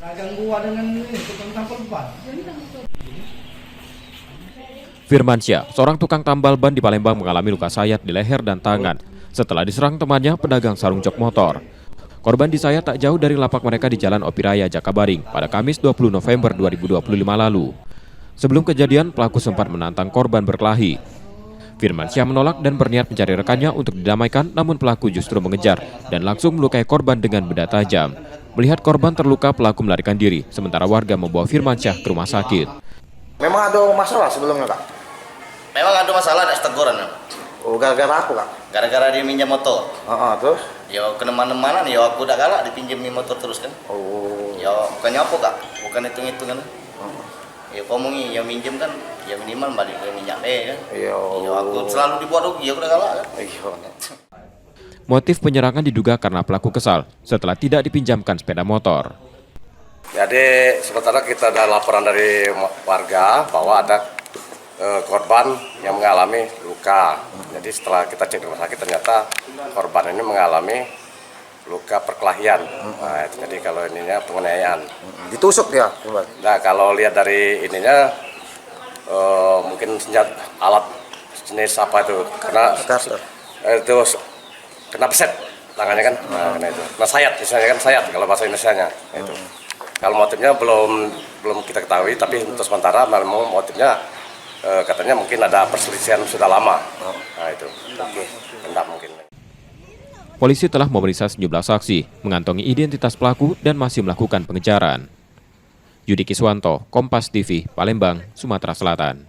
Gangguan dengan ini, tukang tambal ban. Firmansyah, seorang tukang tambal ban di Palembang mengalami luka sayat di leher dan tangan setelah diserang temannya pedagang sarung jok motor. Korban disayat tak jauh dari lapak mereka di Jalan Opiraya, Jakabaring pada Kamis 20 November 2025 lalu. Sebelum kejadian, pelaku sempat menantang korban berkelahi. Firmansyah menolak dan berniat mencari rekannya untuk didamaikan, namun pelaku justru mengejar dan langsung melukai korban dengan benda tajam. Melihat korban terluka, pelaku melarikan diri, sementara warga membawa Firmansyah ke rumah sakit. Memang ada masalah sebelumnya, Kak? Memang ada masalah, ada teguran. Oh, gara-gara apa, Kak? Gara-gara dia minjam motor. Terus? Ya ke mana-mana nih, ya aku udah galak dipinjemin motor terus kan. Oh. Ya bukannya apa, Kak? Bukan hitung-hitungan. Ya komongi, ya minjem kan, ya minimal balik ke minyak kan. Iya. Ya aku selalu dibuat rugi, aku udah galak kan. Iya. Motif penyerangan diduga karena pelaku kesal setelah tidak dipinjamkan sepeda motor. Jadi sementara kita ada laporan dari warga bahwa ada korban yang mengalami luka. Jadi setelah kita cek di rumah sakit ternyata korban ini mengalami luka perkelahian. Nah, jadi kalau ininya penganiayaan. Ditusuk dia? Nah, kalau lihat dari ininya mungkin senjata alat jenis apa itu? Karena itu kena peset tangannya kan. Nah, kena itu. Nah, sayat misalnya kan sayat kalau bahasa Indonesianya itu. Kalau motifnya belum kita ketahui, tapi untuk sementara memang motifnya katanya mungkin ada perselisihan sudah lama. Nah itu, dendam mungkin. Polisi telah memeriksa sejumlah saksi, mengantongi identitas pelaku dan masih melakukan pengejaran. Yudi Kiswanto, Kompas TV, Palembang, Sumatera Selatan.